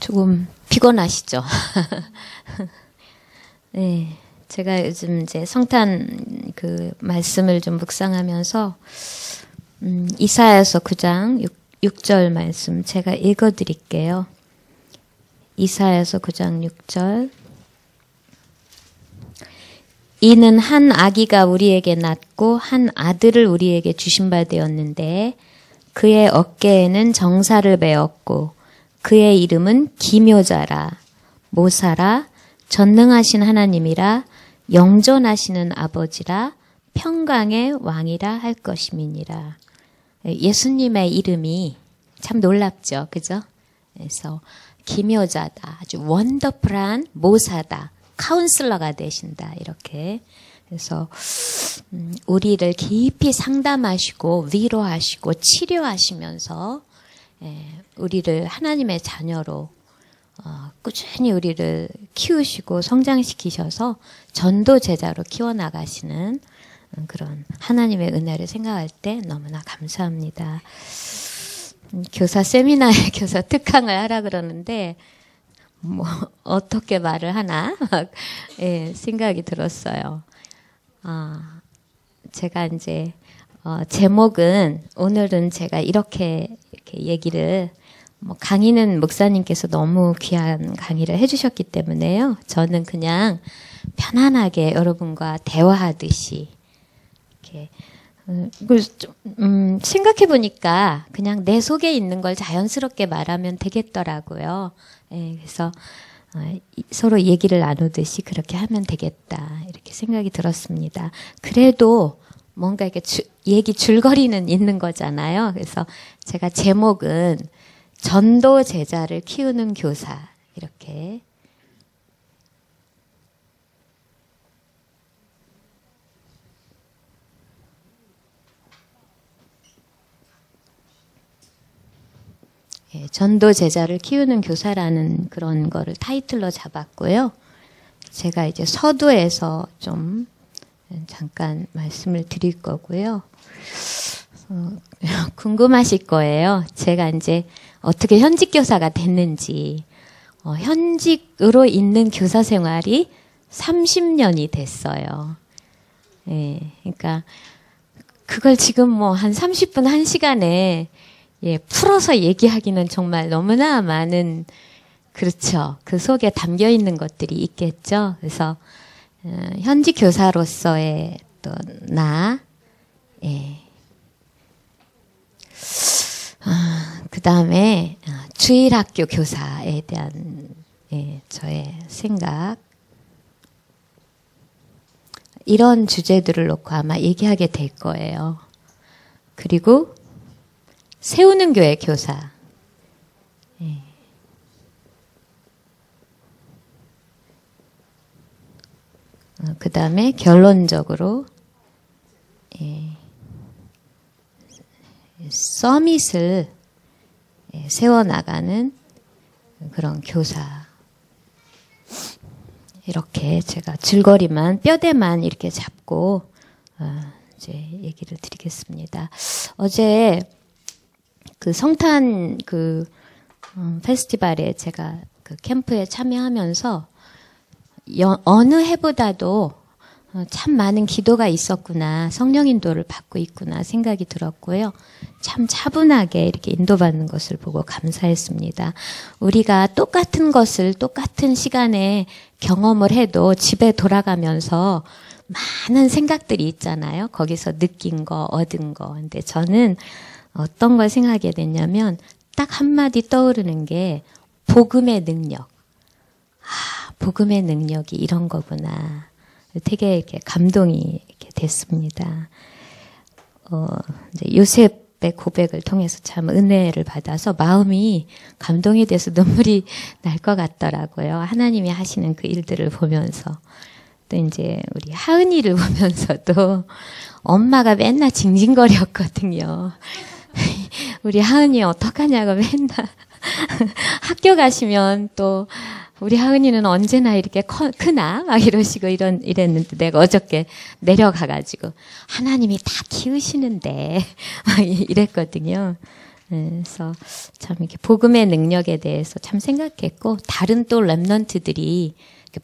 조금 피곤하시죠? 네, 제가 요즘 이제 성탄 그 말씀을 좀 묵상하면서 이사야서 9장 6절 말씀 제가 읽어드릴게요. 이사야서 9장 6절. 이는 한 아기가 우리에게 낳고 한 아들을 우리에게 주신 바 되었는데 그의 어깨에는 정사를 메었고 그의 이름은 기묘자라 모사라 전능하신 하나님이라 영존하시는 아버지라 평강의 왕이라 할 것임이니라. 예수님의 이름이 참 놀랍죠. 그죠? 그래서 기묘자다. 아주 원더풀한 모사다. 카운슬러가 되신다. 이렇게. 그래서 우리를 깊이 상담하시고 위로하시고 치료하시면서 우리를 하나님의 자녀로 꾸준히 우리를 키우시고 성장시키셔서 전도 제자로 키워나가시는 그런 하나님의 은혜를 생각할 때 너무나 감사합니다. 교사 세미나에 교사 특강을 하라 그러는데 뭐 어떻게 말을 하나 생각이 들었어요. 제가 이제 제목은 오늘은 제가 이렇게 얘기를 강의는 목사님께서 너무 귀한 강의를 해주셨기 때문에요. 저는 그냥 편안하게 여러분과 대화하듯이 이렇게 생각해 보니까 그냥 내 속에 있는 걸 자연스럽게 말하면 되겠더라고요. 그래서 서로 얘기를 나누듯이 그렇게 하면 되겠다 이렇게 생각이 들었습니다. 그래도 뭔가 이렇게 얘기 줄거리는 있는 거잖아요. 그래서 제가 제목은 전도 제자를 키우는 교사 이렇게 전도 제자를 키우는 교사라는 그런 거를 타이틀로 잡았고요. 제가 이제 서두에서 좀 잠깐 말씀을 드릴 거고요. 궁금하실 거예요. 제가 이제 어떻게 현직 교사가 됐는지. 현직으로 있는 교사 생활이 30년이 됐어요. 그러니까 그걸 지금 뭐 한 30분, 1시간에 풀어서 얘기하기는 정말 너무나 많은, 그렇죠. 그 속에 담겨 있는 것들이 있겠죠. 그래서, 현직 교사로서의 또 그 다음에 주일학교 교사에 대한 저의 생각, 이런 주제들을 놓고 아마 얘기하게 될 거예요. 그리고 세우는 교회 교사. 그 다음에 결론적으로 서밋을 세워나가는 그런 교사. 이렇게 제가 줄거리만 뼈대만 이렇게 잡고 이제 얘기를 드리겠습니다. 어제 그 성탄 페스티벌에 제가 그 캠프에 참여하면서 어느 해보다도 참 많은 기도가 있었구나, 성령 인도를 받고 있구나 생각이 들었고요. 참 차분하게 이렇게 인도받는 것을 보고 감사했습니다. 우리가 똑같은 것을 똑같은 시간에 경험을 해도 집에 돌아가면서 많은 생각들이 있잖아요. 거기서 느낀 거, 얻은 거. 근데 저는 어떤 걸 생각하게 됐냐면 딱 한마디 떠오르는 게 복음의 능력. 복음의 능력이 이런 거구나. 되게 이렇게 감동이 이렇게 됐습니다. 이제 요셉의 고백을 통해서 참 은혜를 받아서 마음이 감동이 돼서 눈물이 날 것 같더라고요. 하나님이 하시는 그 일들을 보면서. 또 이제 우리 하은이를 보면서도 엄마가 맨날 징징거렸거든요. 우리 하은이 어떡하냐고 맨날 학교 가시면 또 우리 하은이는 언제나 이렇게 크나? 막 이러시고 이랬는데 내가 어저께 내려가가지고 하나님이 다 키우시는데 막 이랬거든요. 그래서 참 이렇게 복음의 능력에 대해서 참 생각했고, 다른 또 렘넌트들이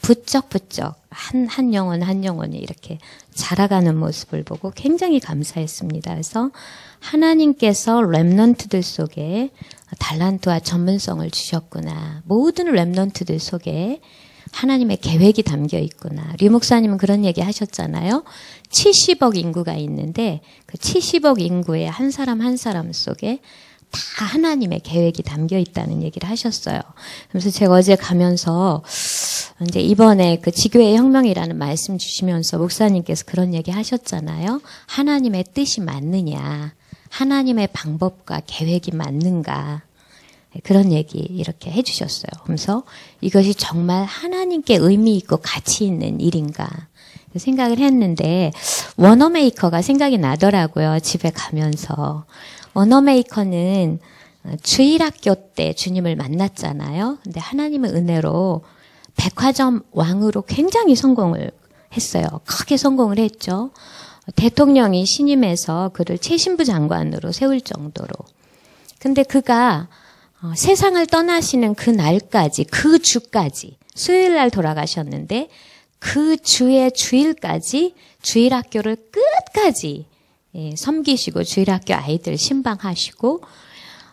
부쩍부쩍 한 영혼 한 영혼이 이렇게 자라가는 모습을 보고 굉장히 감사했습니다. 그래서 하나님께서 렘넌트들 속에 달란트와 전문성을 주셨구나. 모든 렘넌트들 속에 하나님의 계획이 담겨 있구나. 류 목사님은 그런 얘기 하셨잖아요. 70억 인구가 있는데 그 70억 인구의 한 사람 한 사람 속에 다 하나님의 계획이 담겨 있다는 얘기를 하셨어요. 그래서 제가 어제 가면서 이제 이번에 그 지교의 혁명이라는 말씀 주시면서 목사님께서 그런 얘기 하셨잖아요. 하나님의 뜻이 맞느냐, 하나님의 방법과 계획이 맞는가, 그런 얘기 이렇게 해주셨어요. 그래서 이것이 정말 하나님께 의미 있고 가치 있는 일인가 생각을 했는데, 워너메이커가 생각이 나더라고요. 집에 가면서. 워너메이커는 주일학교 때 주님을 만났잖아요. 근데 하나님의 은혜로 백화점 왕으로 굉장히 성공을 했어요. 크게 성공을 했죠. 대통령이 신임해서 그를 최신부 장관으로 세울 정도로. 근데 그가 세상을 떠나시는 그 날까지, 그 주까지, 수요일 날 돌아가셨는데 그 주의 주일까지 주일학교를 끝까지 섬기시고 주일학교 아이들 신방하시고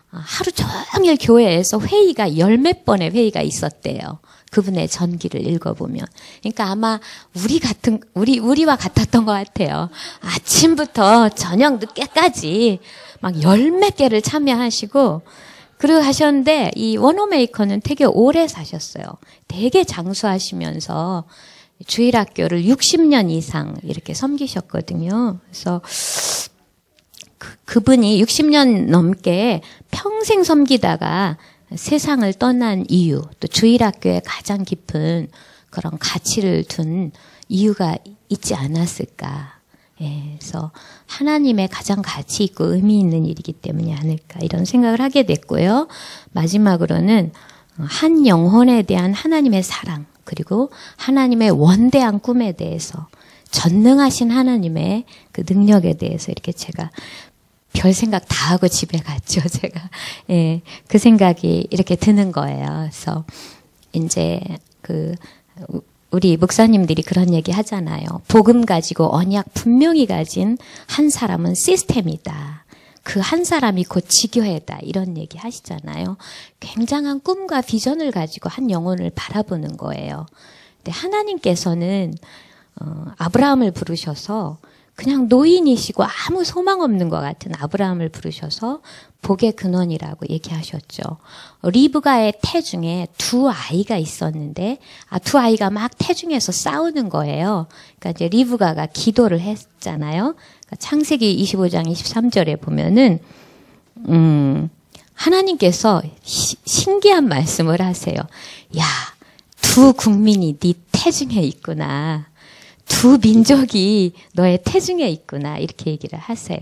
하루 종일 교회에서 회의가 열 몇 번의 회의가 있었대요. 그분의 전기를 읽어보면. 그러니까 아마 우리와 같았던 것 같아요. 아침부터 저녁 늦게까지 막 열 몇 개를 참여하시고 그러고 하셨는데, 이 워너메이커는 되게 오래 사셨어요. 되게 장수하시면서 주일학교를 60년 이상 이렇게 섬기셨거든요. 그래서 그분이 60년 넘게 평생 섬기다가 세상을 떠난 이유, 또 주일학교에 가장 깊은 그런 가치를 둔 이유가 있지 않았을까. 그래서 하나님의 가장 가치 있고 의미 있는 일이기 때문이 아닐까, 이런 생각을 하게 됐고요. 마지막으로는 한 영혼에 대한 하나님의 사랑, 그리고 하나님의 원대한 꿈에 대해서, 전능하신 하나님의 그 능력에 대해서 이렇게 제가 별 생각 다 하고 집에 갔죠, 제가. 그 생각이 이렇게 드는 거예요. 그래서 이제 우리 목사님들이 그런 얘기 하잖아요. 복음 가지고 언약 분명히 가진 한 사람은 시스템이다. 그 한 사람이 곧 지교회다. 이런 얘기 하시잖아요. 굉장한 꿈과 비전을 가지고 한 영혼을 바라보는 거예요. 근데 하나님께서는 아브라함을 부르셔서 그냥 노인이시고 아무 소망 없는 것 같은 아브라함을 부르셔서 복의 근원이라고 얘기하셨죠. 리브가의 태중에 두 아이가 있었는데, 두 아이가 막 태중에서 싸우는 거예요. 그러니까 이제 리브가가 기도를 했잖아요. 그러니까 창세기 25장 23절에 보면은 하나님께서 신기한 말씀을 하세요. 야, 두 국민이 네 태중에 있구나. 두 민족이 너의 태중에 있구나. 이렇게 얘기를 하세요.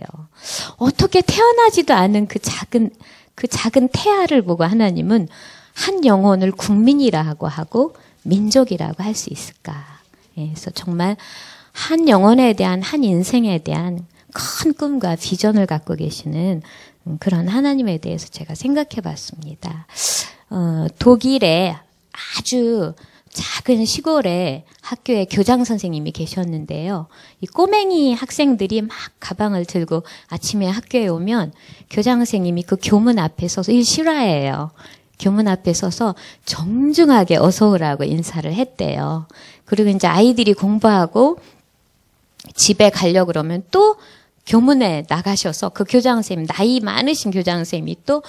어떻게 태어나지도 않은 그 작은 태아를 보고 하나님은 한 영혼을 국민이라고 하고 민족이라고 할 수 있을까? 그래서 정말 한 영혼에 대한, 한 인생에 대한 큰 꿈과 비전을 갖고 계시는 그런 하나님에 대해서 제가 생각해 봤습니다. 독일에 아주 작은 시골에 학교에 교장 선생님이 계셨는데요. 이 꼬맹이 학생들이 막 가방을 들고 아침에 학교에 오면 교장 선생님이 그 교문 앞에 서서, 이 실화예요. 교문 앞에 서서 정중하게 어서 오라고 인사를 했대요. 그리고 이제 아이들이 공부하고 집에 가려고 그러면 또 교문에 나가셔서 그 교장 선생님, 나이 많으신 교장 선생님이 또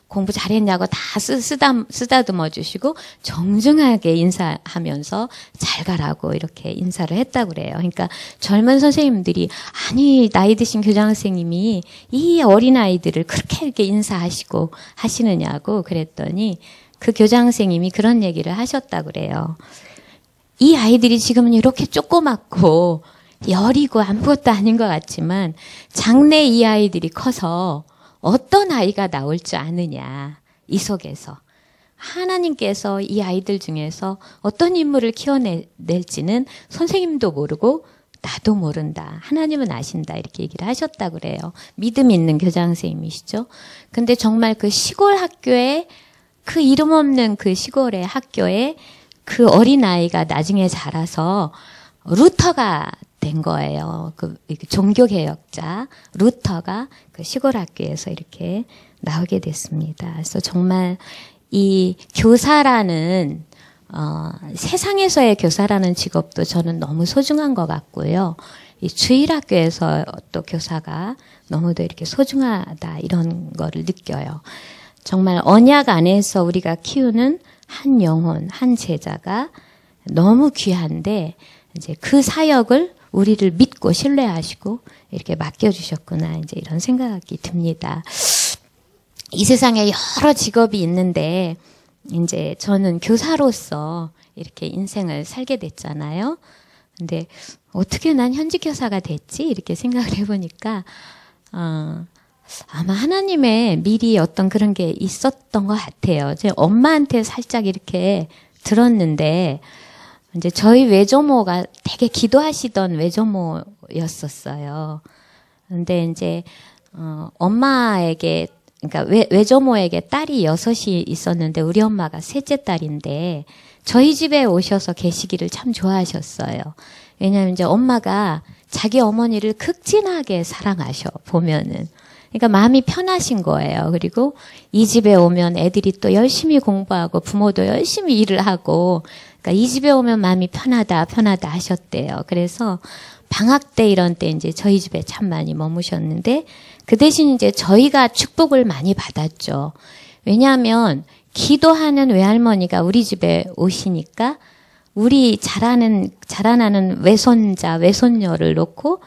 공부 잘했냐고 다 쓰다듬어 주시고 정중하게 인사하면서 잘 가라고 이렇게 인사를 했다고 그래요. 그러니까 젊은 선생님들이, 아니 나이 드신 교장 선생님이 이 어린아이들을 그렇게 이렇게 인사하시고 하시느냐고 그랬더니 그 교장 선생님이 그런 얘기를 하셨다고 그래요. 이 아이들이 지금은 이렇게 조그맣고 여리고 아무것도 아닌 것 같지만 장래 이 아이들이 커서 어떤 아이가 나올 줄 아느냐. 이 속에서 하나님께서 이 아이들 중에서 어떤 인물을 키워낼지는 선생님도 모르고 나도 모른다. 하나님은 아신다. 이렇게 얘기를 하셨다고 그래요. 믿음 있는 교장 선생님이시죠. 근데 정말 그 시골 학교에 그 이름 없는 그 시골의 학교에 그 어린아이가 나중에 자라서 루터가 된 거예요. 그 종교개혁자 루터가 그 시골 학교에서 이렇게 나오게 됐습니다. 그래서 정말 이 교사라는 세상에서의 교사라는 직업도 저는 너무 소중한 것 같고요. 이 주일학교에서 또 교사가 너무도 이렇게 소중하다 이런 거를 느껴요. 정말 언약 안에서 우리가 키우는 한 영혼, 한 제자가 너무 귀한데 이제 그 사역을 우리를 믿고 신뢰하시고 이렇게 맡겨주셨구나 이제 이런 생각이 듭니다. 이 세상에 여러 직업이 있는데 이제 저는 교사로서 이렇게 인생을 살게 됐잖아요. 근데 어떻게 난 현직 교사가 됐지? 이렇게 생각을 해보니까 아마 하나님의 미리 어떤 그런 게 있었던 것 같아요. 제 엄마한테 살짝 이렇게 들었는데 이제 저희 외조모가 되게 기도하시던 외조모였었어요. 근데 이제 엄마에게 그러니까 외조모에게 딸이 6이 있었는데 우리 엄마가 셋째 딸인데 저희 집에 오셔서 계시기를 참 좋아하셨어요. 왜냐하면 이제 엄마가 자기 어머니를 극진하게 사랑하셔 보면은. 그러니까 마음이 편하신 거예요. 그리고 이 집에 오면 애들이 또 열심히 공부하고 부모도 열심히 일을 하고 그러니까 이 집에 오면 마음이 편하다 하셨대요. 그래서 방학 때 이런 때 이제 저희 집에 참 많이 머무셨는데 그 대신 이제 저희가 축복을 많이 받았죠. 왜냐하면 기도하는 외할머니가 우리 집에 오시니까 우리 자라나는 외손자, 외손녀를 놓고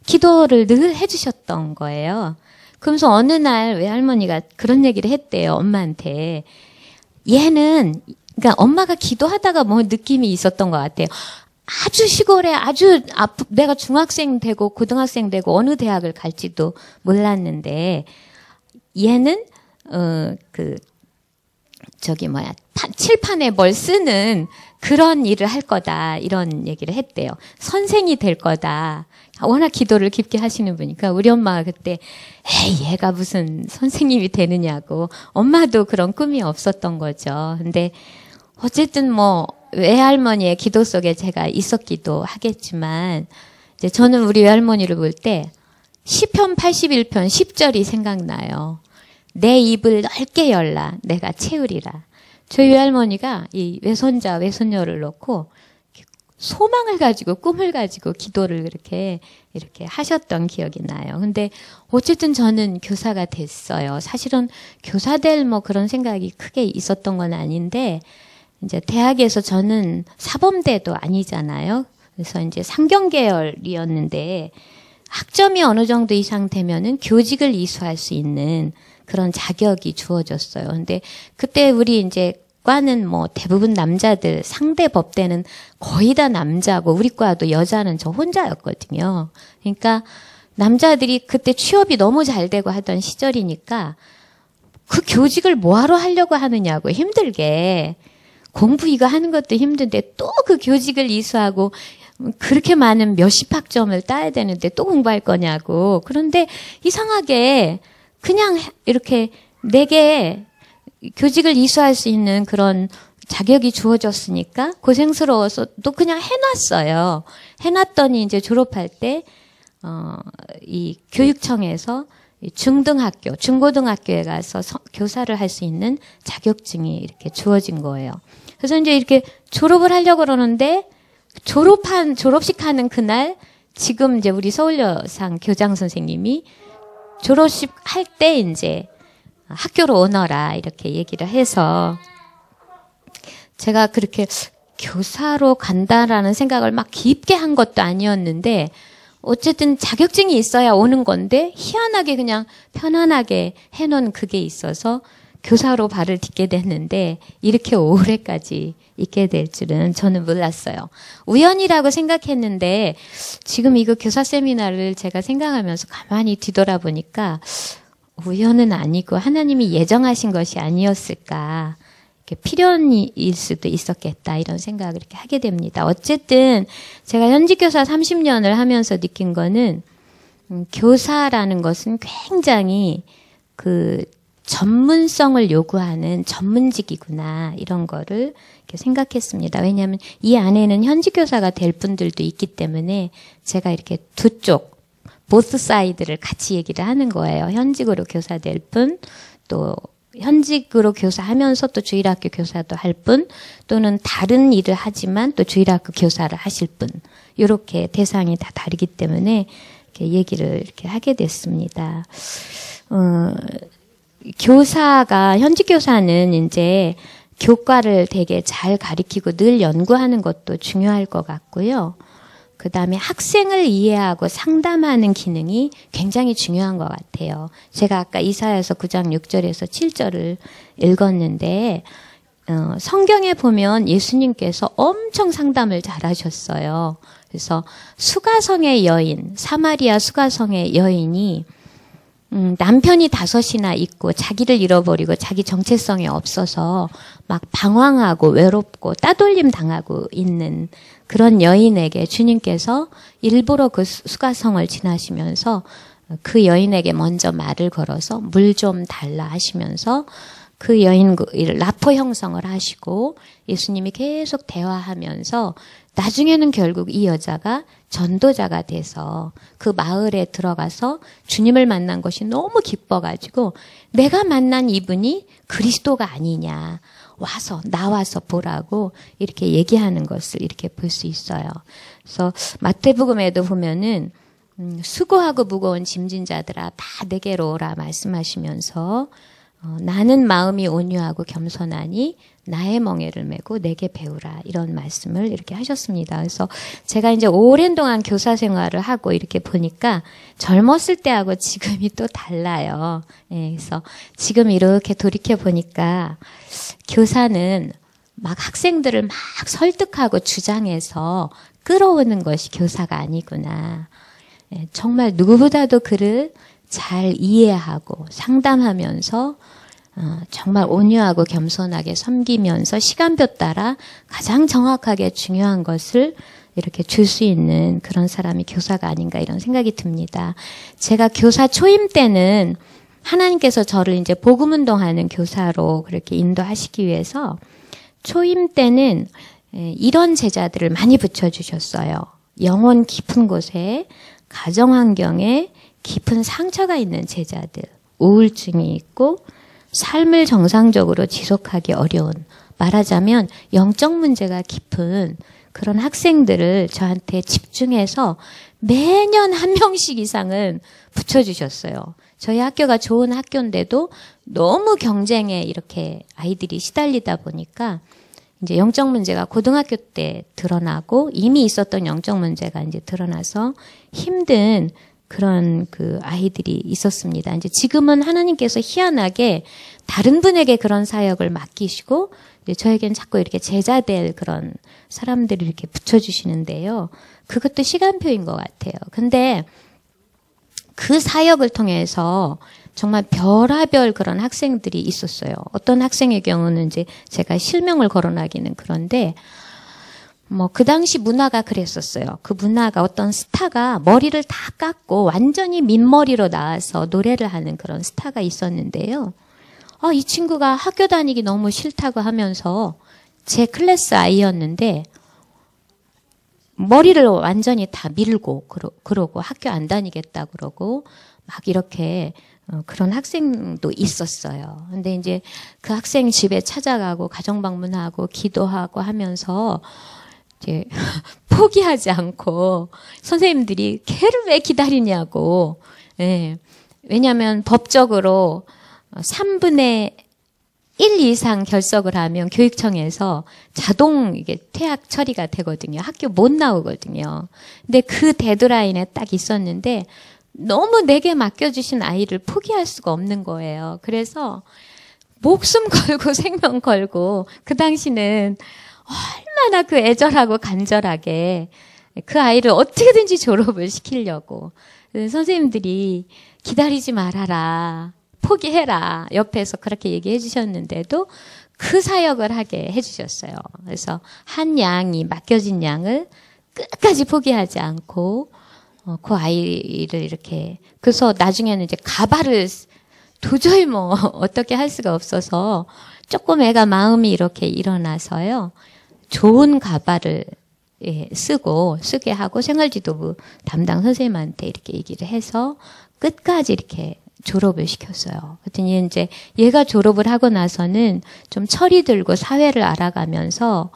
기도를 늘 해주셨던 거예요. 그러면서 어느 날 외할머니가 그런 얘기를 했대요. 엄마한테. 얘는 그러니까 엄마가 기도하다가 뭐 느낌이 있었던 것 같아요. 아주 시골에 내가 중학생 되고 고등학생 되고 어느 대학을 갈지도 몰랐는데 얘는 칠판에 뭘 쓰는 그런 일을 할 거다 이런 얘기를 했대요. 선생이 될 거다. 워낙 기도를 깊게 하시는 분이니까 우리 엄마가 그때 에이 얘가 무슨 선생님이 되느냐고 엄마도 그런 꿈이 없었던 거죠. 근데 어쨌든 뭐 외할머니의 기도 속에 제가 있었기도 하겠지만 이제 저는 우리 외할머니를 볼 때 시편 81편 10절이 생각나요. 내 입을 넓게 열라 내가 채우리라. 저희 외할머니가 이 외손자 외손녀를 놓고 소망을 가지고 꿈을 가지고 기도를 이렇게 하셨던 기억이 나요. 근데 어쨌든 저는 교사가 됐어요. 사실은 교사 될 뭐 그런 생각이 크게 있었던 건 아닌데 이제 대학에서 저는 사범대도 아니잖아요. 그래서 이제 상경계열이었는데 학점이 어느 정도 이상 되면은 교직을 이수할 수 있는 그런 자격이 주어졌어요. 근데 그때 우리 이제 과는 뭐 대부분 남자들, 상대 법대는 거의 다 남자고 우리 과도 여자는 저 혼자였거든요. 그러니까 남자들이 그때 취업이 너무 잘 되고 하던 시절이니까 그 교직을 뭐하러 하려고 하느냐고 힘들게 공부 이거 하는 것도 힘든데 또 그 교직을 이수하고 그렇게 많은 몇십 학점을 따야 되는데 또 공부할 거냐고. 그런데 이상하게 그냥 이렇게 내게 교직을 이수할 수 있는 그런 자격이 주어졌으니까 고생스러워서 또 그냥 해놨어요. 해놨더니 이제 졸업할 때, 이 교육청에서 중등학교, 중고등학교에 가서 교사를 할 수 있는 자격증이 이렇게 주어진 거예요. 그래서 이제 이렇게 졸업을 하려고 그러는데 졸업식 하는 그날 지금 이제 우리 서울여상 교장 선생님이 졸업식 할 때 이제 학교로 오너라 이렇게 얘기를 해서 제가 그렇게 교사로 간다라는 생각을 막 깊게 한 것도 아니었는데 어쨌든 자격증이 있어야 오는 건데 희한하게 그냥 편안하게 해놓은 그게 있어서 교사로 발을 딛게 됐는데 이렇게 오래까지 있게 될 줄은 저는 몰랐어요. 우연이라고 생각했는데 지금 이거 교사 세미나를 제가 생각하면서 가만히 뒤돌아보니까 우연은 아니고 하나님이 예정하신 것이 아니었을까 필연일 수도 있었겠다 이런 생각을 이렇게 하게 됩니다. 어쨌든 제가 현직교사 30년을 하면서 느낀 거는 교사라는 것은 굉장히 그 전문성을 요구하는 전문직이구나 이런 거를 이렇게 생각했습니다. 왜냐하면 이 안에는 현직교사가 될 분들도 있기 때문에 제가 이렇게 두 쪽 보스 사이드를 같이 얘기를 하는 거예요. 현직으로 교사 될 분, 또 현직으로 교사하면서 또 주일학교 교사도 할 분, 또는 다른 일을 하지만 또 주일학교 교사를 하실 분, 이렇게 대상이 다 다르기 때문에 이렇게 얘기를 이렇게 하게 됐습니다. 교사가 현직 교사는 이제 교과를 되게 잘 가리키고 늘 연구하는 것도 중요할 것 같고요. 그 다음에 학생을 이해하고 상담하는 기능이 굉장히 중요한 것 같아요. 제가 아까 이사야서 9장 6절에서 7절을 읽었는데 성경에 보면 예수님께서 엄청 상담을 잘하셨어요. 그래서 수가성의 여인, 사마리아 수가성의 여인이 남편이 5이나 있고 자기를 잃어버리고 자기 정체성이 없어서 막 방황하고 외롭고 따돌림 당하고 있는 그런 여인에게 주님께서 일부러 그 수가성을 지나시면서 그 여인에게 먼저 말을 걸어서 물 좀 달라 하시면서 그 여인을 라포 형성을 하시고 예수님이 계속 대화하면서 나중에는 결국 이 여자가 전도자가 돼서 그 마을에 들어가서 주님을 만난 것이 너무 기뻐가지고 내가 만난 이분이 그리스도가 아니냐. 나와서 보라고 이렇게 얘기하는 것을 이렇게 볼 수 있어요. 그래서 마태복음에도 보면은 수고하고 무거운 짐진 자들아 다 내게로 오라 말씀하시면서 나는 마음이 온유하고 겸손하니 나의 멍에를 메고 내게 배우라 이런 말씀을 이렇게 하셨습니다. 그래서 제가 이제 오랜 동안 교사 생활을 하고 이렇게 보니까 젊었을 때하고 지금이 또 달라요. 예, 그래서 지금 이렇게 돌이켜 보니까 교사는 막 학생들을 막 설득하고 주장해서 끌어오는 것이 교사가 아니구나. 예, 정말 누구보다도 그를 잘 이해하고 상담하면서 정말 온유하고 겸손하게 섬기면서 시간표 따라 가장 정확하게 중요한 것을 이렇게 줄 수 있는 그런 사람이 교사가 아닌가 이런 생각이 듭니다. 제가 교사 초임 때는 하나님께서 저를 이제 복음운동하는 교사로 그렇게 인도하시기 위해서 초임 때는 이런 제자들을 많이 붙여주셨어요. 영혼 깊은 곳에 가정환경에 깊은 상처가 있는 제자들, 우울증이 있고 삶을 정상적으로 지속하기 어려운, 말하자면 영적 문제가 깊은 그런 학생들을 저한테 집중해서 매년 1명씩 이상은 붙여주셨어요. 저희 학교가 좋은 학교인데도 너무 경쟁에 이렇게 아이들이 시달리다 보니까 이제 영적 문제가 고등학교 때 드러나고 이미 있었던 영적 문제가 이제 드러나서 힘든 그런 그 아이들이 있었습니다. 이제 지금은 하나님께서 희한하게 다른 분에게 그런 사역을 맡기시고 이제 저에겐 자꾸 이렇게 제자될 그런 사람들을 이렇게 붙여주시는데요. 그것도 시간표인 것 같아요. 근데 그 사역을 통해서 정말 별하별 그런 학생들이 있었어요. 어떤 학생의 경우는 이제 제가 실명을 거론하기는 그런데 그 당시 문화가 그랬었어요. 그 문화가 어떤 스타가 머리를 다 깎고 완전히 민머리로 나와서 노래를 하는 그런 스타가 있었는데요. 이 친구가 학교 다니기 너무 싫다고 하면서 제 클래스 아이였는데 머리를 완전히 다 밀고 그러고 학교 안 다니겠다 그러고 막 이렇게 그런 학생도 있었어요. 근데 이제 그 학생 집에 찾아가고 가정방문하고 기도하고 하면서 이제 포기하지 않고 선생님들이 걔를 왜 기다리냐고. 예. 왜냐하면 법적으로 3분의 1 이상 결석을 하면 교육청에서 자동 이게 퇴학 처리가 되거든요. 학교 못 나오거든요. 근데 그 데드라인에 딱 있었는데 너무 내게 맡겨주신 아이를 포기할 수가 없는 거예요. 그래서 목숨 걸고 생명 걸고 그 당시는 얼마나 그 애절하고 간절하게 그 아이를 어떻게든지 졸업을 시키려고 선생님들이 기다리지 말아라. 포기해라. 옆에서 그렇게 얘기해 주셨는데도 그 사역을 하게 해주셨어요. 그래서 한 양이 맡겨진 양을 끝까지 포기하지 않고 그 아이를 이렇게 그래서 나중에는 이제 가발을 도저히 뭐 어떻게 할 수가 없어서 조금 애가 마음이 이렇게 일어나서요. 좋은 가발을 쓰게 하고 생활지도부 담당 선생님한테 이렇게 얘기를 해서 끝까지 이렇게 졸업을 시켰어요. 그랬더니 이제 얘가 졸업을 하고 나서는 좀 철이 들고 사회를 알아가면서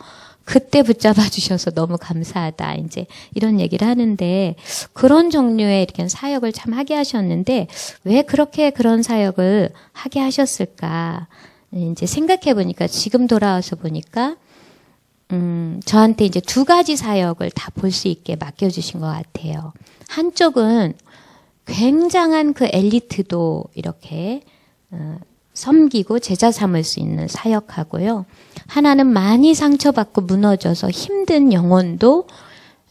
그때 붙잡아 주셔서 너무 감사하다. 이제 이런 얘기를 하는데 그런 종류의 이렇게 사역을 참 하게 하셨는데 왜 그렇게 그런 사역을 하게 하셨을까? 이제 생각해 보니까 지금 돌아와서 보니까 저한테 이제 두 가지 사역을 다 볼 수 있게 맡겨주신 것 같아요. 한쪽은 굉장한 그 엘리트도 이렇게 섬기고 제자 삼을 수 있는 사역하고요. 하나는 많이 상처받고 무너져서 힘든 영혼도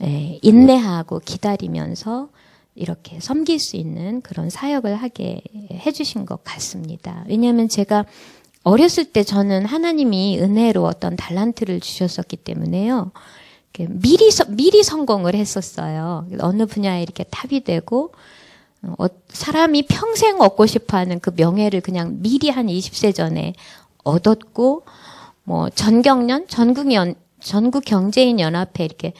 인내하고 기다리면서 이렇게 섬길 수 있는 그런 사역을 하게 해주신 것 같습니다. 왜냐하면 제가 어렸을 때 저는 하나님이 은혜로 어떤 달란트를 주셨었기 때문에요. 미리 성공을 했었어요. 어느 분야에 이렇게 탑이 되고 사람이 평생 얻고 싶어하는 그 명예를 그냥 미리 한 20세 전에 얻었고 뭐 전경련 전국 경제인 연합회 이렇게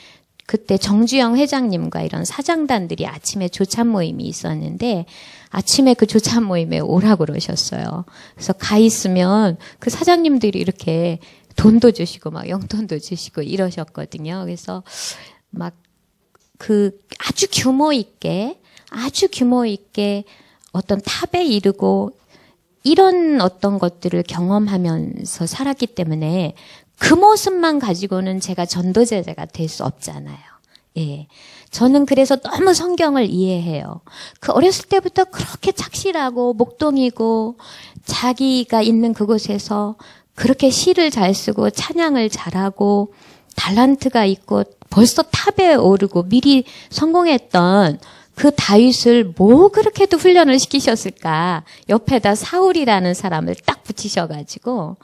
그때 정주영 회장님과 이런 사장단들이 아침에 조찬 모임이 있었는데 아침에 그 조찬 모임에 오라고 그러셨어요. 그래서 가 있으면 그 사장님들이 이렇게 돈도 주시고 막 용돈도 주시고 이러셨거든요. 그래서 막 그 아주 규모 있게 어떤 탑에 이르고 이런 어떤 것들을 경험하면서 살았기 때문에 그 모습만 가지고는 제가 전도제자가 될 수 없잖아요. 예. 저는 그래서 너무 성경을 이해해요. 그 어렸을 때부터 그렇게 착실하고 목동이고 자기가 있는 그곳에서 그렇게 시를 잘 쓰고 찬양을 잘하고 달란트가 있고 벌써 탑에 오르고 미리 성공했던 그 다윗을 뭐 그렇게도 훈련을 시키셨을까? 옆에다 사울이라는 사람을 딱 붙이셔가지고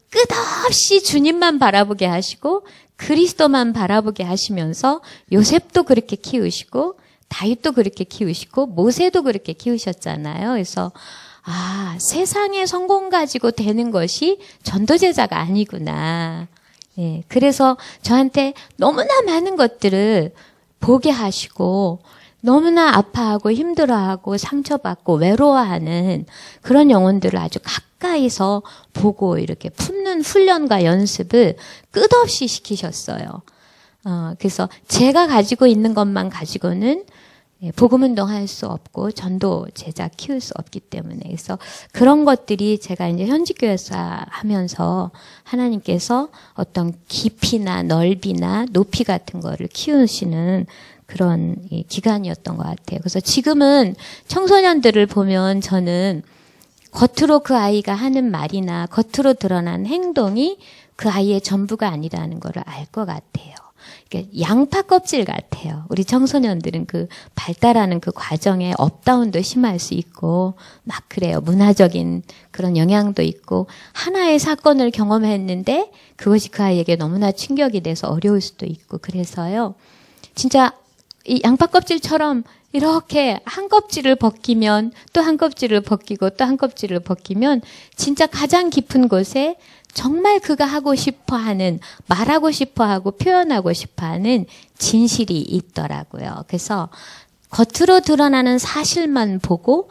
끝없이 주님만 바라보게 하시고 그리스도만 바라보게 하시면서 요셉도 그렇게 키우시고 다윗도 그렇게 키우시고 모세도 그렇게 키우셨잖아요. 그래서 세상의 성공 가지고 되는 것이 전도제자가 아니구나. 예, 그래서 저한테 너무나 많은 것들을 보게 하시고 너무나 아파하고 힘들어하고 상처받고 외로워하는 그런 영혼들을 아주 가까이서 보고 이렇게 품는 훈련과 연습을 끝없이 시키셨어요. 그래서 제가 가지고 있는 것만 가지고는 복음운동할 수 없고 전도 제자 키울 수 없기 때문에 그래서 그런 것들이 제가 이제 현지교회에서 하면서 하나님께서 어떤 깊이나 넓이나 높이 같은 거를 키우시는 그런 기간이었던 것 같아요. 그래서 지금은 청소년들을 보면 저는 겉으로 그 아이가 하는 말이나 겉으로 드러난 행동이 그 아이의 전부가 아니라는 걸 알 것 같아요. 양파 껍질 같아요. 우리 청소년들은 그 발달하는 그 과정에 업다운도 심할 수 있고 막 그래요. 문화적인 그런 영향도 있고 하나의 사건을 경험했는데 그것이 그 아이에게 너무나 충격이 돼서 어려울 수도 있고 그래서요. 진짜 이 양파 껍질처럼 이렇게 한 껍질을 벗기면 또 한 껍질을 벗기고 또 한 껍질을 벗기면 진짜 가장 깊은 곳에 정말 그가 하고 싶어하는 말하고 싶어하고 표현하고 싶어하는 진실이 있더라고요. 그래서 겉으로 드러나는 사실만 보고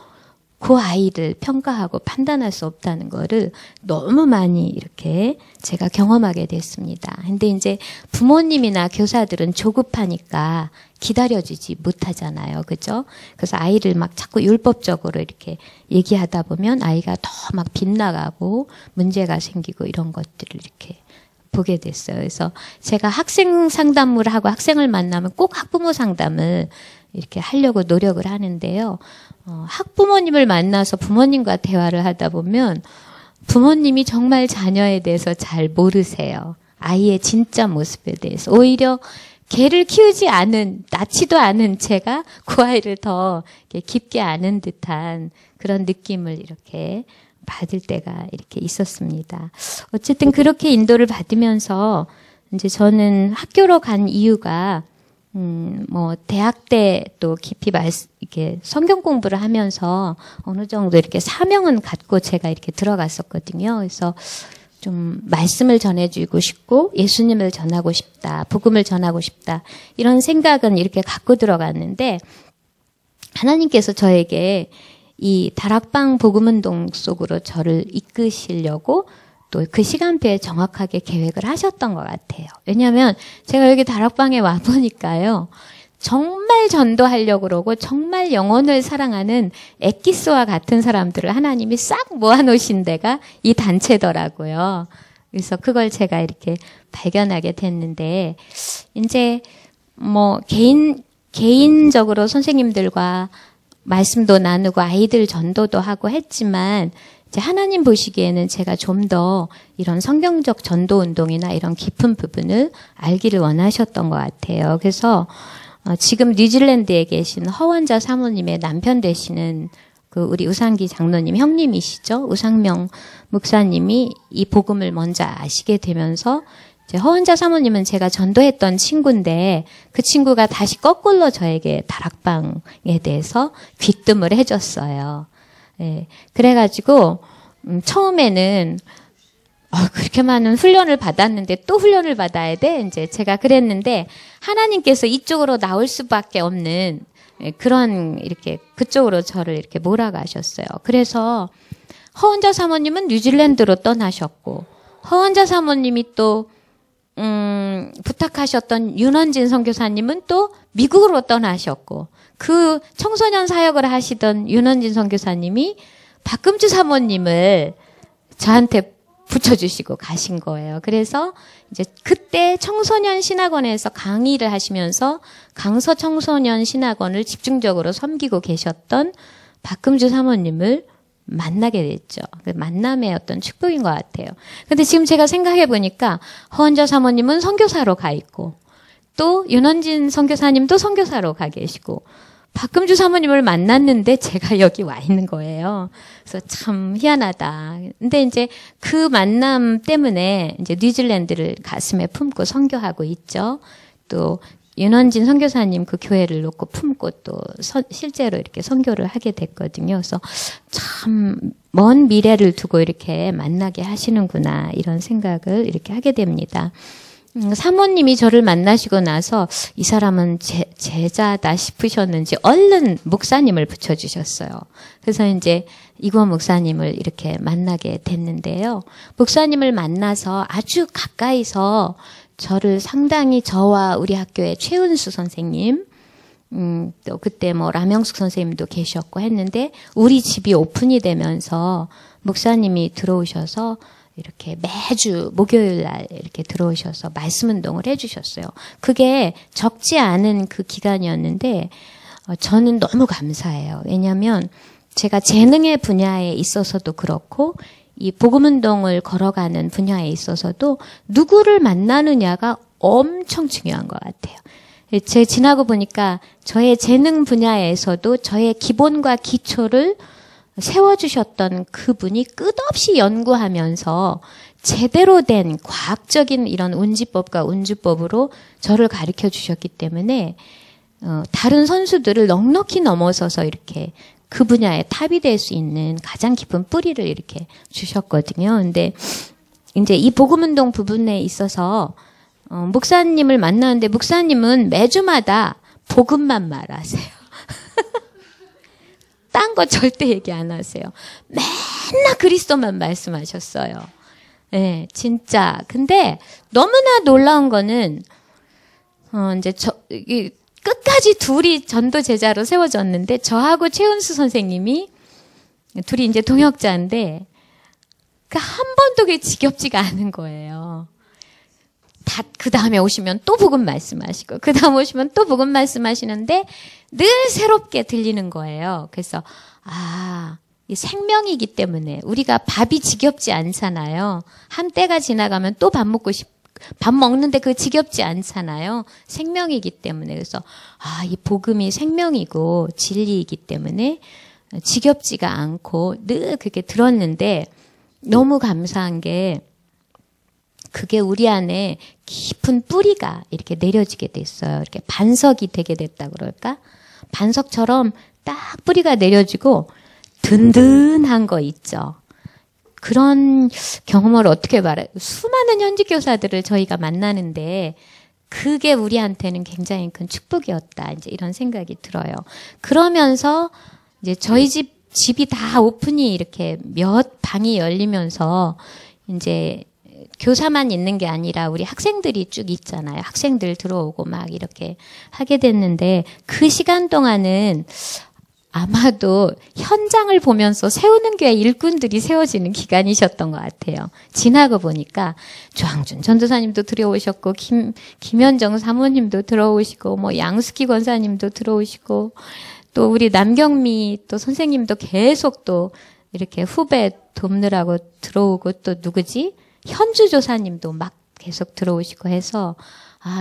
그 아이를 평가하고 판단할 수 없다는 거를 너무 많이 이렇게 제가 경험하게 됐습니다. 근데 이제 부모님이나 교사들은 조급하니까 기다려주지 못하잖아요. 그죠? 그래서 아이를 막 자꾸 율법적으로 이렇게 얘기하다 보면 아이가 더 막 빗나가고 문제가 생기고 이런 것들을 이렇게 보게 됐어요. 그래서 제가 학생 상담을 하고 학생을 만나면 꼭 학부모 상담을 이렇게 하려고 노력을 하는데요. 학부모님을 만나서 부모님과 대화를 하다 보면 부모님이 정말 자녀에 대해서 잘 모르세요. 아이의 진짜 모습에 대해서. 오히려 개를 키우지 않은, 낳지도 않은 제가 그 아이를 더 깊게 아는 듯한 그런 느낌을 이렇게 받을 때가 이렇게 있었습니다. 어쨌든 그렇게 인도를 받으면서 이제 저는 학교로 간 이유가 대학 때 또 깊이 이렇게 성경 공부를 하면서 어느 정도 이렇게 사명은 갖고 제가 이렇게 들어갔었거든요. 그래서 좀 말씀을 전해주고 싶고 예수님을 전하고 싶다, 복음을 전하고 싶다 이런 생각은 이렇게 갖고 들어갔는데 하나님께서 저에게 이 다락방 복음운동 속으로 저를 이끄시려고 또 그 시간표에 정확하게 계획을 하셨던 것 같아요. 왜냐하면 제가 여기 다락방에 와보니까요. 정말 전도하려고 그러고 정말 영혼을 사랑하는 엑기스와 같은 사람들을 하나님이 싹 모아놓으신 데가 이 단체더라고요. 그래서 그걸 제가 이렇게 발견하게 됐는데 이제 개인적으로 선생님들과 말씀도 나누고 아이들 전도도 하고 했지만 이제 하나님 보시기에는 제가 좀 더 이런 성경적 전도 운동이나 이런 깊은 부분을 알기를 원하셨던 것 같아요. 그래서 지금 뉴질랜드에 계신 허원자 사모님의 남편 되시는 그 우리 우상기 장로님 형님이시죠. 우상명 목사님이 이 복음을 먼저 아시게 되면서 이제 허원자 사모님은 제가 전도했던 친구인데 그 친구가 다시 거꾸로 저에게 다락방에 대해서 귀뜸을 해줬어요. 네, 그래가지고 처음에는 그렇게 많은 훈련을 받았는데 또 훈련을 받아야 돼? 이제 제가 그랬는데 하나님께서 이쪽으로 나올 수밖에 없는 그런 이렇게 그쪽으로 저를 이렇게 몰아가셨어요. 그래서 허원자 사모님은 뉴질랜드로 떠나셨고 허원자 사모님이 또 부탁하셨던 윤원진 선교사님은 또 미국으로 떠나셨고 그 청소년 사역을 하시던 윤원진 선교사님이 박금주 사모님을 저한테 붙여주시고 가신 거예요. 그래서 이제 그때 청소년 신학원에서 강의를 하시면서 강서 청소년 신학원을 집중적으로 섬기고 계셨던 박금주 사모님을 만나게 됐죠. 만남의 어떤 축복인 것 같아요. 근데 지금 제가 생각해 보니까 허원자 사모님은 선교사로 가 있고 또 윤원진 선교사님도 선교사로 가 계시고 박금주 사모님을 만났는데 제가 여기 와 있는 거예요. 그래서 참 희한하다. 근데 이제 그 만남 때문에 이제 뉴질랜드를 가슴에 품고 선교하고 있죠. 또 윤원진 선교사님 그 교회를 놓고 품고 또 실제로 이렇게 선교를 하게 됐거든요. 그래서 참 먼 미래를 두고 이렇게 만나게 하시는구나 이런 생각을 이렇게 하게 됩니다. 사모님이 저를 만나시고 나서 이 사람은 제자다 싶으셨는지 얼른 목사님을 붙여주셨어요. 그래서 이제 이권 목사님을 이렇게 만나게 됐는데요. 목사님을 만나서 아주 가까이서 저를 상당히 저와 우리 학교의 최은수 선생님, 또 그때 라명숙 선생님도 계셨고 했는데 우리 집이 오픈이 되면서 목사님이 들어오셔서 이렇게 매주 목요일 날 이렇게 들어오셔서 말씀 운동을 해주셨어요. 그게 적지 않은 그 기간이었는데 저는 너무 감사해요. 왜냐하면 제가 재능의 분야에 있어서도 그렇고 이 복음 운동을 걸어가는 분야에 있어서도 누구를 만나느냐가 엄청 중요한 것 같아요. 제가 지나고 보니까 저의 재능 분야에서도 저의 기본과 기초를 세워주셨던 그분이 끝없이 연구하면서 제대로 된 과학적인 이런 운지법과 운주법으로 저를 가르쳐 주셨기 때문에 다른 선수들을 넉넉히 넘어서서 이렇게 그 분야에 탑이 될 수 있는 가장 깊은 뿌리를 이렇게 주셨거든요. 근데 이제 이 복음운동 부분에 있어서 목사님을 만나는데 목사님은 매주마다 복음만 말하세요. 딴 거 절대 얘기 안 하세요. 맨날 그리스도만 말씀하셨어요. 네, 진짜. 근데 너무나 놀라운 거는 이제 끝까지 둘이 전도 제자로 세워졌는데 저하고 최은수 선생님이 둘이 이제 동역자인데 한 번도 그게 지겹지가 않은 거예요. 그 다음에 오시면 또 복음 말씀하시고 그 다음 오시면 또 복음 말씀하시는데 늘 새롭게 들리는 거예요. 그래서 이 생명이기 때문에 우리가 밥이 지겹지 않잖아요. 한때가 지나가면 또 밥 먹고 밥 먹는데 그 지겹지 않잖아요. 생명이기 때문에. 그래서 이 복음이 생명이고 진리이기 때문에 지겹지가 않고 늘 그렇게 들었는데 너무 감사한 게 그게 우리 안에 깊은 뿌리가 이렇게 내려지게 됐어요. 이렇게 반석이 되게 됐다 그럴까? 반석처럼 딱 뿌리가 내려지고 든든한 거 있죠. 그런 경험을 어떻게 말해? 수많은 현직 교사들을 저희가 만나는데 그게 우리한테는 굉장히 큰 축복이었다. 이제 이런 생각이 들어요. 그러면서 이제 저희 집이 다 오픈이 이렇게 몇 방이 열리면서 이제 교사만 있는 게 아니라 우리 학생들이 쭉 있잖아요. 학생들 들어오고 막 이렇게 하게 됐는데 그 시간 동안은 아마도 현장을 보면서 세우는 교회 일꾼들이 세워지는 기간이셨던 것 같아요. 지나고 보니까 조항준 전도사님도 들어오셨고 김현정 사모님도 들어오시고 뭐 양수기 권사님도 들어오시고 또 우리 남경미 또 선생님도 계속 또 이렇게 후배 돕느라고 들어오고 또 누구지? 현주 조사님도 막 계속 들어오시고 해서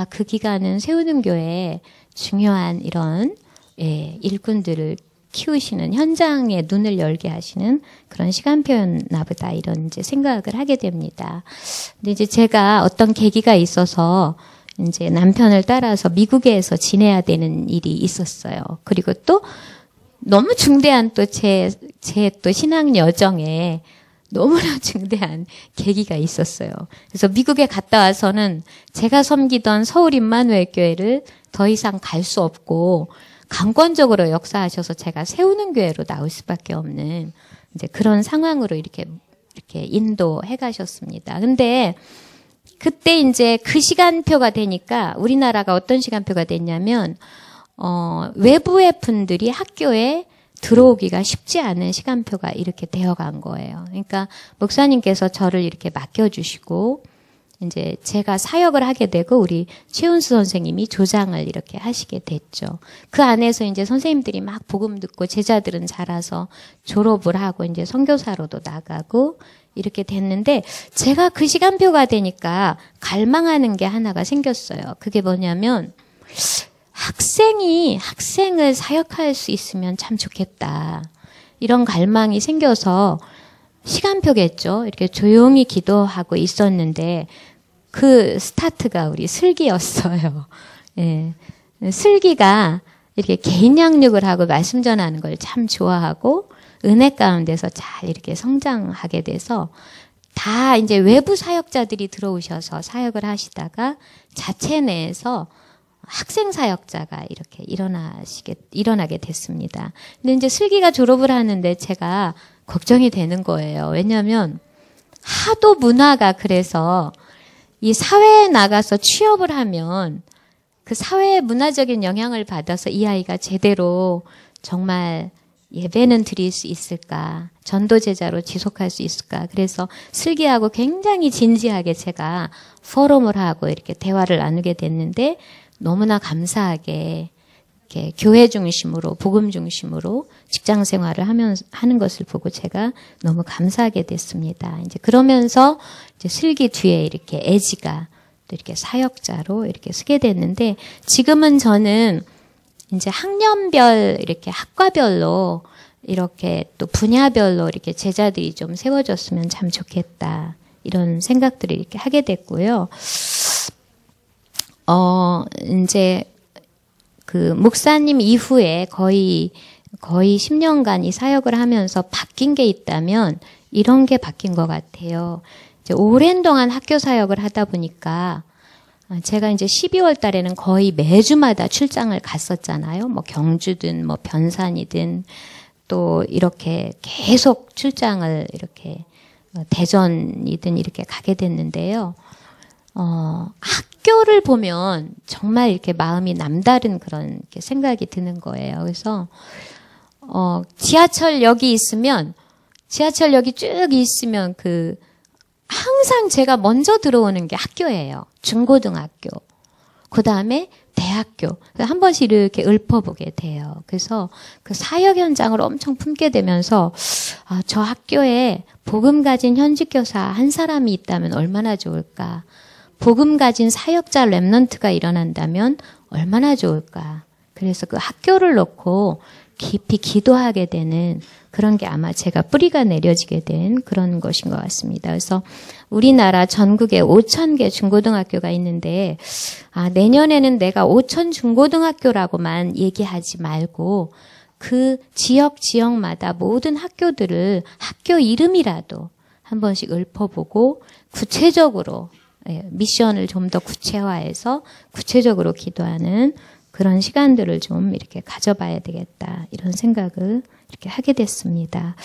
그 기간은 세우는 교회에 중요한 이런 일꾼들을 키우시는 현장에 눈을 열게 하시는 그런 시간표였나 보다 이런 이제 생각을 하게 됩니다. 근데 이제 제가 어떤 계기가 있어서 이제 남편을 따라서 미국에서 지내야 되는 일이 있었어요. 그리고 또 너무 중대한 또 제 또 신앙 여정에 너무나 중대한 계기가 있었어요. 그래서 미국에 갔다 와서는 제가 섬기던 서울 임마누엘 교회를 더 이상 갈 수 없고 강권적으로 역사하셔서 제가 세우는 교회로 나올 수밖에 없는 이제 그런 상황으로 이렇게 인도해 가셨습니다. 근데 그때 이제 그 시간표가 되니까 우리나라가 어떤 시간표가 됐냐면 외부의 분들이 학교에 들어오기가 쉽지 않은 시간표가 이렇게 되어간 거예요. 그러니까 목사님께서 저를 이렇게 맡겨주시고 이제 제가 사역을 하게 되고 우리 최은수 선생님이 조장을 이렇게 하시게 됐죠. 그 안에서 이제 선생님들이 막 복음 듣고 제자들은 자라서 졸업을 하고 이제 선교사로도 나가고 이렇게 됐는데 제가 그 시간표가 되니까 갈망하는 게 하나가 생겼어요. 그게 뭐냐면 학생을 사역할 수 있으면 참 좋겠다. 이런 갈망이 생겨서 시간표겠죠. 이렇게 조용히 기도하고 있었는데 그 스타트가 우리 슬기였어요. 예. 슬기가 이렇게 개인 양육을 하고 말씀 전하는 걸 참 좋아하고 은혜 가운데서 잘 이렇게 성장하게 돼서 다 이제 외부 사역자들이 들어오셔서 사역을 하시다가 자체 내에서 학생 사역자가 이렇게 일어나게 됐습니다. 근데 이제 슬기가 졸업을 하는데 제가 걱정이 되는 거예요. 왜냐하면 하도 문화가 그래서 이 사회에 나가서 취업을 하면 그 사회의 문화적인 영향을 받아서 이 아이가 제대로 정말 예배는 드릴 수 있을까? 전도 제자로 지속할 수 있을까? 그래서 슬기하고 굉장히 진지하게 제가 포럼을 하고 이렇게 대화를 나누게 됐는데 너무나 감사하게 이렇게 교회 중심으로 복음 중심으로 직장 생활을 하는 것을 보고 제가 너무 감사하게 됐습니다. 이제 그러면서 이제 슬기 뒤에 이렇게 애지가 또 이렇게 사역자로 이렇게 쓰게 됐는데 지금은 저는 이제 학년별 이렇게 학과별로 이렇게 또 분야별로 이렇게 제자들이 좀 세워졌으면 참 좋겠다. 이런 생각들을 이렇게 하게 됐고요. 이제 그 목사님 이후에 거의 10년간 이 사역을 하면서 바뀐 게 있다면 이런 게 바뀐 것 같아요. 이제 오랜 동안 학교 사역을 하다 보니까 제가 이제 12월 달에는 거의 매주마다 출장을 갔었잖아요. 뭐 경주든 뭐 변산이든 또 이렇게 계속 출장을 이렇게 대전이든 이렇게 가게 됐는데요. 학교를 보면 정말 이렇게 마음이 남다른 그런 이렇게 생각이 드는 거예요. 그래서 지하철역이 쭉 있으면 항상 제가 먼저 들어오는 게 학교예요. 중고등학교. 그 다음에 대학교. 한 번씩 이렇게 읊어보게 돼요. 그래서 그 사역 현장을 엄청 품게 되면서 저 학교에 복음 가진 현직 교사 한 사람이 있다면 얼마나 좋을까. 복음 가진 사역자 렘넌트가 일어난다면 얼마나 좋을까. 그래서 그 학교를 놓고 깊이 기도하게 되는 그런 게 아마 제가 뿌리가 내려지게 된 그런 것인 것 같습니다. 그래서 우리나라 전국에 5,000개 중고등학교가 있는데 내년에는 내가 5,000 중고등학교라고만 얘기하지 말고 그 지역마다 모든 학교들을 학교 이름이라도 한 번씩 읊어보고 구체적으로 미션을 좀 더 구체화해서 구체적으로 기도하는 그런 시간들을 좀 이렇게 가져봐야 되겠다. 이런 생각을 이렇게 하게 됐습니다.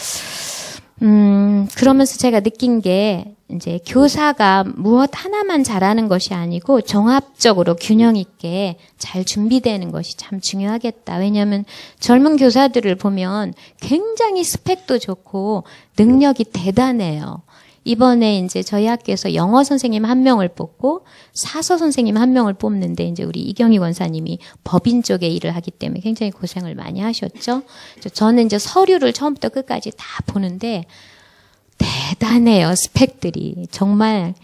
그러면서 제가 느낀 게 이제 교사가 무엇 하나만 잘하는 것이 아니고 종합적으로 균형 있게 잘 준비되는 것이 참 중요하겠다. 왜냐하면 젊은 교사들을 보면 굉장히 스펙도 좋고 능력이 대단해요. 이번에 이제 저희 학교에서 영어 선생님 1명을 뽑고 사서 선생님 1명을 뽑는데 이제 우리 이경희 원사님이 법인 쪽에 일을 하기 때문에 굉장히 고생을 많이 하셨죠. 저는 이제 서류를 처음부터 끝까지 다 보는데 대단해요. 스펙들이. 정말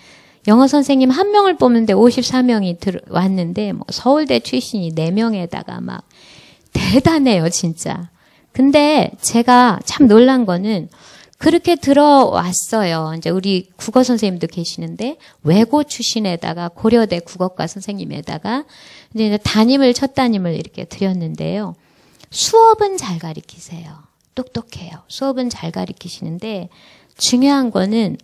영어 선생님 1명을 뽑는데 54명이 왔는데 뭐 서울대 출신이 4명에다가 막 대단해요. 진짜. 근데 제가 참 놀란 거는 그렇게 들어왔어요. 이제 우리 국어 선생님도 계시는데 외고 출신에다가 고려대 국어과 선생님에다가 이제 담임을 첫 담임을 이렇게 드렸는데요. 수업은 잘 가르치세요. 똑똑해요. 수업은 잘 가르치시는데 중요한 거는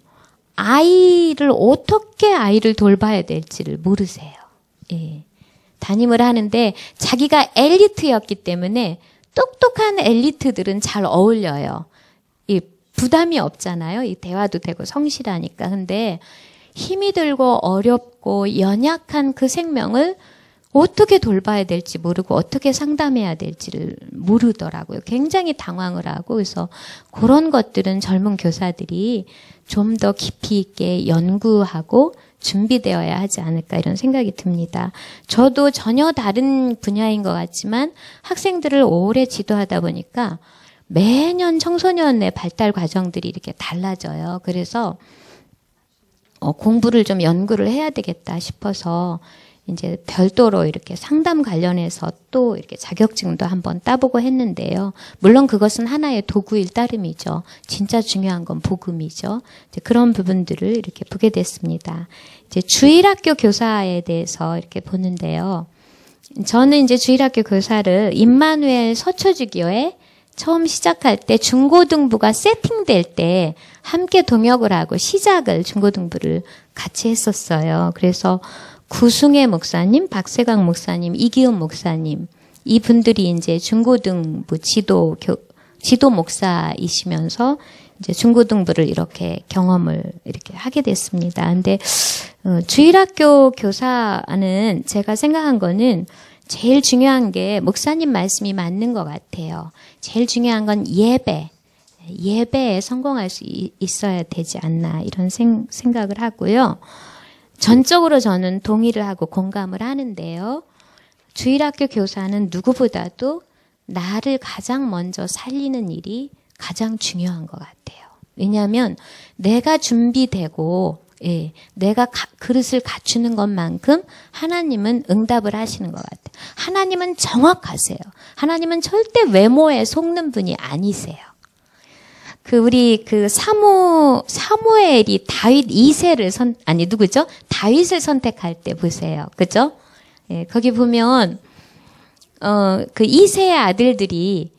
어떻게 아이를 돌봐야 될지를 모르세요. 예. 담임을 하는데 자기가 엘리트였기 때문에 똑똑한 엘리트들은 잘 어울려요. 부담이 없잖아요. 이 대화도 되고 성실하니까. 근데 힘이 들고 어렵고 연약한 그 생명을 어떻게 돌봐야 될지 모르고 어떻게 상담해야 될지를 모르더라고요. 굉장히 당황을 하고 그래서 그런 것들은 젊은 교사들이 좀 더 깊이 있게 연구하고 준비되어야 하지 않을까 이런 생각이 듭니다. 저도 전혀 다른 분야인 것 같지만 학생들을 오래 지도하다 보니까 매년 청소년의 발달 과정들이 이렇게 달라져요. 그래서 공부를 좀 연구를 해야 되겠다 싶어서 이제 별도로 이렇게 상담 관련해서 또 이렇게 자격증도 한번 따보고 했는데요. 물론 그것은 하나의 도구일 따름이죠. 진짜 중요한 건 복음이죠. 이제 그런 부분들을 이렇게 보게 됐습니다. 이제 주일학교 교사에 대해서 이렇게 보는데요. 저는 이제 주일학교 교사를 임마누엘 서초주교회 처음 시작할 때 중고등부가 세팅될 때 함께 동역을 하고 시작을 중고등부를 같이 했었어요. 그래서 구승혜 목사님, 박세강 목사님, 이기훈 목사님 이분들이 이제 중고등부 지도 목사이시면서 이제 중고등부를 이렇게 경험을 이렇게 하게 됐습니다. 근데 주일학교 교사는 제가 생각한 거는 제일 중요한 게 목사님 말씀이 맞는 것 같아요. 제일 중요한 건 예배에 성공할 수 있어야 되지 않나 이런 생각을 하고요. 전적으로 저는 동의를 하고 공감을 하는데요. 주일학교 교사는 누구보다도 나를 가장 먼저 살리는 일이 가장 중요한 것 같아요. 왜냐하면 내가 준비되고 내가 그릇을 갖추는 것만큼 하나님은 응답을 하시는 것 같아요. 하나님은 정확하세요. 하나님은 절대 외모에 속는 분이 아니세요. 우리 사무엘이 다윗 2세를 누구죠? 다윗을 선택할 때 보세요. 그죠? 예, 거기 보면, 그 2세의 아들들이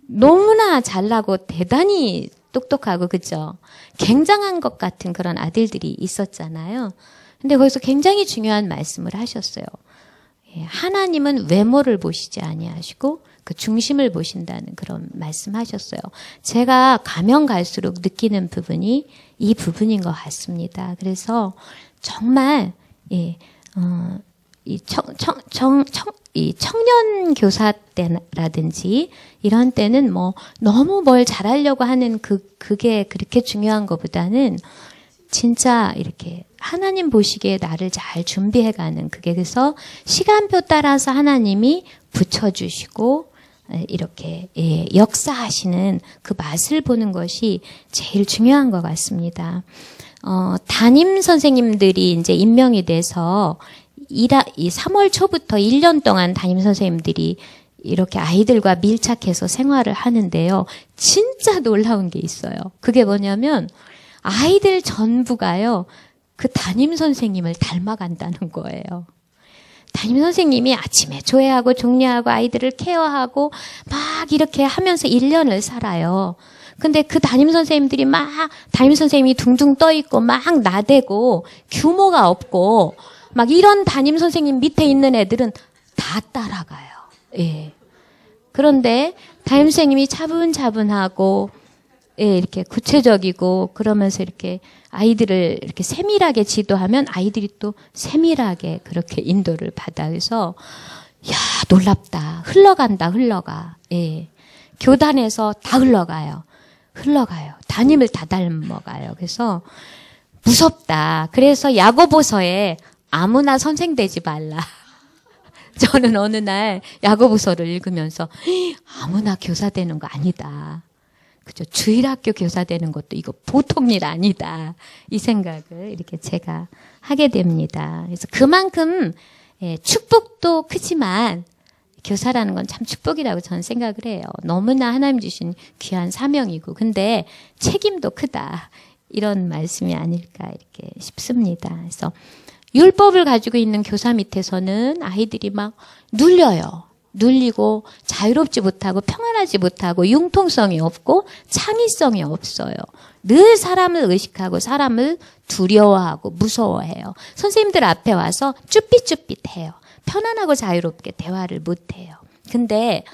너무나 잘나고 대단히 똑똑하고, 그죠? 굉장한 것 같은 그런 아들들이 있었잖아요. 근데 거기서 굉장히 중요한 말씀을 하셨어요. 예, 하나님은 외모를 보시지 아니하시고, 그 중심을 보신다는 그런 말씀하셨어요. 제가 가면 갈수록 느끼는 부분이 이 부분인 것 같습니다. 그래서 정말 이 청년 교사 때라든지 이런 때는 뭐 너무 뭘 잘하려고 하는 그게 그렇게 중요한 것보다는 진짜 이렇게 하나님 보시기에 나를 잘 준비해가는 그게 그래서 시간표 따라서 하나님이 붙여주시고 이렇게 역사하시는 그 맛을 보는 것이 제일 중요한 것 같습니다. 담임 선생님들이 이제 임명이 돼서 이 3월 초부터 1년 동안 담임 선생님들이 이렇게 아이들과 밀착해서 생활을 하는데요. 진짜 놀라운 게 있어요. 그게 뭐냐면 아이들 전부가요. 그 담임 선생님을 닮아간다는 거예요. 담임 선생님이 아침에 조회하고 종례하고 아이들을 케어하고 막 이렇게 하면서 1년을 살아요. 근데 그 담임 선생님들이 담임 선생님이 둥둥 떠 있고 막 나대고 규모가 없고 막 이런 담임 선생님 밑에 있는 애들은 다 따라가요. 예. 그런데 담임 선생님이 차분차분하고 예, 이렇게 구체적이고 그러면서 이렇게 아이들을 이렇게 세밀하게 지도하면 아이들이 또 세밀하게 그렇게 인도를 받아. 그래서 야, 놀랍다. 흘러가. 예. 교단에서 다 흘러가요. 담임을 다 닮아가요. 그래서 무섭다. 그래서 야고보서에 아무나 선생 되지 말라. 저는 어느 날 야고보서를 읽으면서 아무나 교사 되는 거 아니다. 그죠? 주일학교 교사 되는 것도 이거 보통 일 아니다. 이 생각을 이렇게 제가 하게 됩니다. 그래서 그만큼 축복도 크지만 교사라는 건 참 축복이라고 저는 생각을 해요. 너무나 하나님 주신 귀한 사명이고 근데 책임도 크다. 이런 말씀이 아닐까 이렇게 싶습니다. 그래서 율법을 가지고 있는 교사 밑에서는 아이들이 막 눌리고 자유롭지 못하고 평안하지 못하고 융통성이 없고 창의성이 없어요. 늘 사람을 의식하고 사람을 두려워하고 무서워해요. 선생님들 앞에 와서 쭈삣쭈삣해요. 편안하고 자유롭게 대화를 못해요. 근데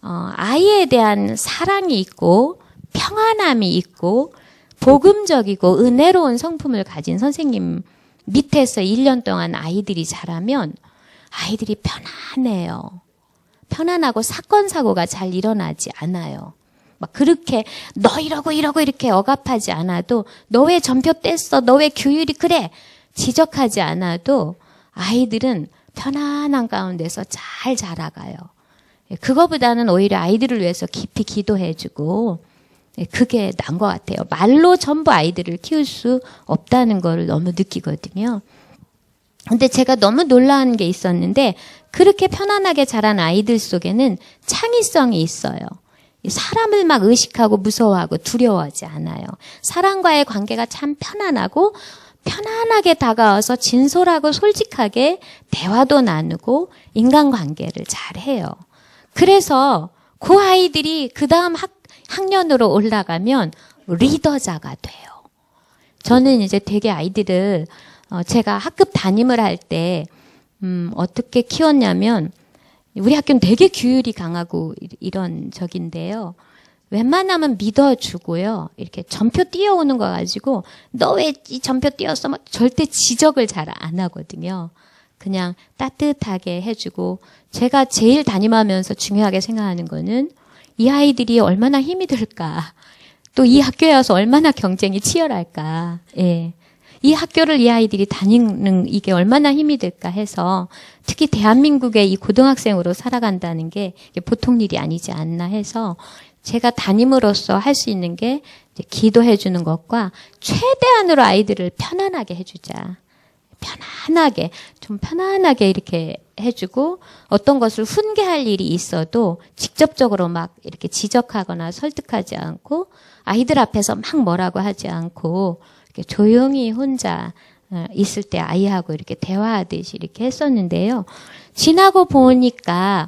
아이에 대한 사랑이 있고 평안함이 있고 복음적이고 은혜로운 성품을 가진 선생님 밑에서 1년 동안 아이들이 자라면 아이들이 편안해요. 편안하고 사건 사고가 잘 일어나지 않아요. 막 그렇게 너 이러고 이렇게 억압하지 않아도 너 왜 전표 뗐어? 너 왜 규율이 그래? 지적하지 않아도 아이들은 편안한 가운데서 잘 자라가요. 그거보다는 오히려 아이들을 위해서 깊이 기도해주고 그게 난 것 같아요. 말로 전부 아이들을 키울 수 없다는 걸 너무 느끼거든요. 근데 제가 너무 놀라운 게 있었는데 그렇게 편안하게 자란 아이들 속에는 창의성이 있어요. 사람을 막 의식하고 무서워하고 두려워하지 않아요. 사람과의 관계가 참 편안하게 다가와서 진솔하고 솔직하게 대화도 나누고 인간관계를 잘해요. 그래서 그 아이들이 그 다음 학년으로 올라가면 리더자가 돼요. 저는 이제 되게 아이들을 제가 학급 담임을 할 때 어떻게 키웠냐면 우리 학교는 되게 규율이 강하고 이런 적인데요. 웬만하면 믿어주고요. 이렇게 전표 띄어오는 거 가지고 너 왜 이 전표 띄었어? 막 절대 지적을 잘 안 하거든요. 그냥 따뜻하게 해주고 제가 제일 담임하면서 중요하게 생각하는 거는 이 아이들이 얼마나 힘이 들까. 또 이 학교에 와서 얼마나 경쟁이 치열할까. 예. 이 학교를 이 아이들이 다니는 이게 얼마나 힘이 들까 해서 특히 대한민국의 이 고등학생으로 살아간다는 게 보통 일이 아니지 않나 해서 제가 담임으로서 할 수 있는 게 이제 기도해 주는 것과 최대한으로 아이들을 편안하게 해주자. 좀 편안하게 이렇게 해주고 어떤 것을 훈계할 일이 있어도 직접적으로 막 이렇게 지적하거나 설득하지 않고 아이들 앞에서 막 뭐라고 하지 않고 이렇게 조용히 혼자 있을 때 아이하고 이렇게 대화하듯이 이렇게 했었는데요. 지나고 보니까